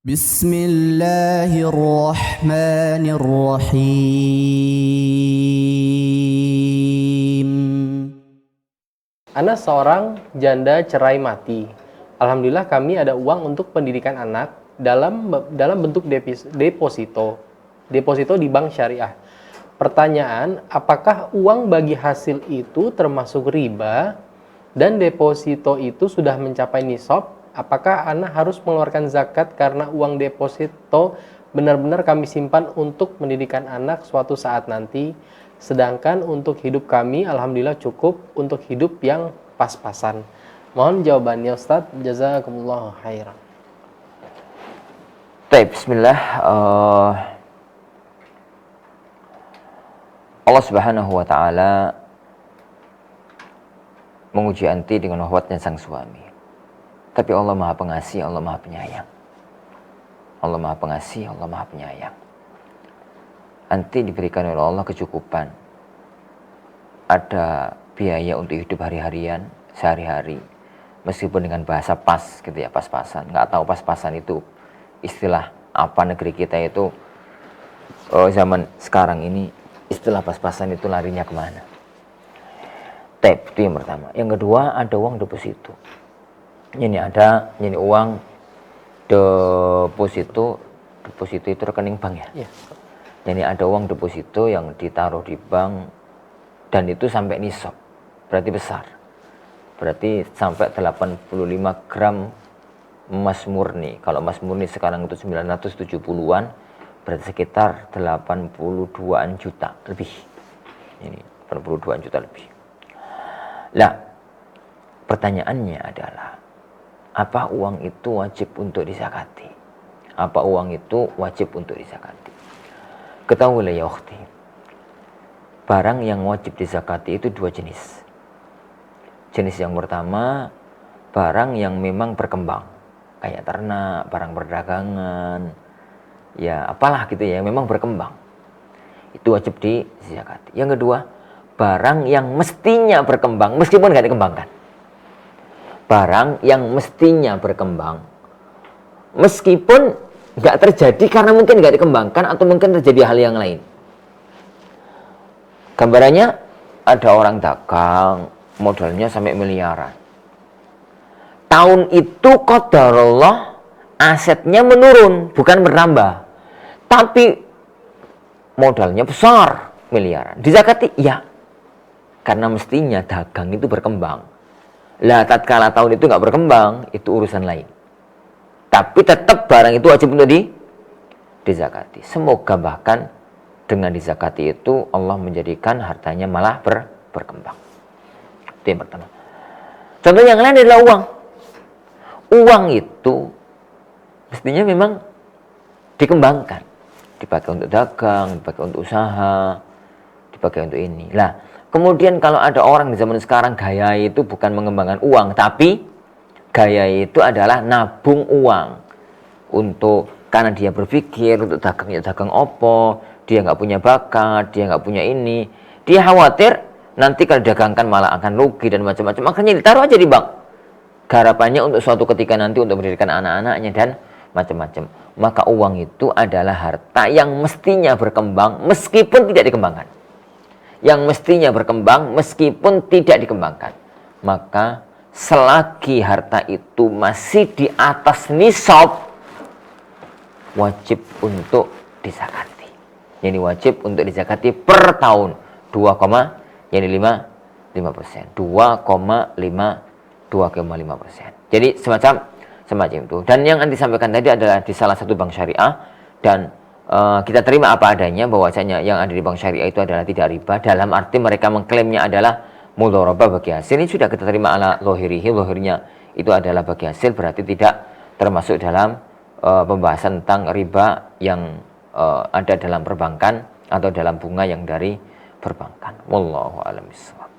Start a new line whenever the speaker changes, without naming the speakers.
Bismillahirrahmanirrahim.
Ana seorang janda cerai mati. Alhamdulillah kami ada uang untuk pendidikan anak dalam bentuk deposito. Deposito di bank syariah. Pertanyaan, apakah uang bagi hasil itu termasuk riba dan deposito itu sudah mencapai nisab? Apakah Ana harus mengeluarkan zakat karena uang deposito benar-benar kami simpan untuk pendidikan anak suatu saat nanti? Sedangkan untuk hidup kami, alhamdulillah cukup untuk hidup yang pas-pasan. Mohon jawabannya Ustadz. Jazakumullah khairan.
Baik, bismillah. Allah Subhanahu wa taala menguji anti dengan wafatnya sang suami. Tapi Allah Maha Pengasih, Allah Maha Penyayang. Allah Maha Pengasih, Allah Maha Penyayang. Anti diberikan oleh Allah kecukupan. Ada biaya untuk hidup hari-harian, sehari-hari. Meskipun dengan bahasa pas gitu ya, pas-pasan. Nggak tahu pas-pasan itu istilah apa negeri kita itu zaman sekarang ini. Istilah pas-pasan itu larinya kemana? Tap, itu yang pertama. Yang kedua, ada uang deposito. Ini uang deposito itu rekening bank ya?
Iya.
Jadi ada uang deposito yang ditaruh di bank dan itu sampai nisab. Berarti besar. Berarti sampai 85 gram emas murni. Kalau emas murni sekarang itu 970-an. Berarti sekitar 82-an juta lebih. Ini 82-an juta lebih. Nah, pertanyaannya adalah, apa uang itu wajib untuk dizakati? Apa uang itu wajib untuk dizakati? Ketahuilah ya ukhti, barang yang wajib dizakati itu dua jenis. Jenis yang pertama, barang yang memang berkembang. Kayak ternak, barang perdagangan, ya apalah gitu ya, memang berkembang, itu wajib dizakati. Yang kedua, barang yang mestinya berkembang meskipun nggak dikembangkan. Barang yang mestinya berkembang meskipun nggak terjadi karena mungkin nggak dikembangkan atau mungkin terjadi hal yang lain. Gambarannya, ada orang dagang modalnya sampai miliaran. Tahun itu qadarullah asetnya menurun, bukan bertambah. Tapi modalnya besar, miliaran. Dizakati? Ya. Karena mestinya dagang itu berkembang. Lah, tatkala tahun itu nggak berkembang, itu urusan lain. Tapi tetap barang itu wajib untuk dizakati. Semoga bahkan dengan dizakati itu Allah menjadikan hartanya malah berkembang. Itu yang pertama. Contoh yang lain adalah uang. Uang itu mestinya memang dikembangkan. Dipakai untuk dagang, dipakai untuk usaha, dipakai untuk ini. Lah, kemudian kalau ada orang di zaman sekarang gaya itu bukan mengembangkan uang, tapi gaya itu adalah nabung uang untuk, karena dia berpikir untuk dagangnya dagang opo, dia nggak punya bakat, dia nggak punya ini, dia khawatir nanti kalau dagangkan malah akan rugi dan macam-macam, makanya ditaruh aja di bank. Garapannya untuk suatu ketika nanti untuk mendirikan anak-anaknya dan macam-macam. Maka uang itu adalah harta yang mestinya berkembang meskipun tidak dikembangkan. Yang mestinya berkembang meskipun tidak dikembangkan. Maka selagi harta itu masih di atas nisab, wajib untuk dizakati. Jadi wajib untuk dizakati per tahun 2,5%. 2,5%. Jadi semacam itu. Dan yang Anda sampaikan tadi adalah di salah satu bank syariah, dan kita terima apa adanya bahwasanya yang ada di bank syariah itu adalah tidak riba, dalam arti mereka mengklaimnya adalah mudharabah bagi hasil. Ini sudah kita terima ala lohirihi, lohirnya itu adalah bagi hasil, berarti tidak termasuk dalam pembahasan tentang riba yang ada dalam perbankan atau dalam bunga yang dari perbankan. Wallahu a'lam bishawab.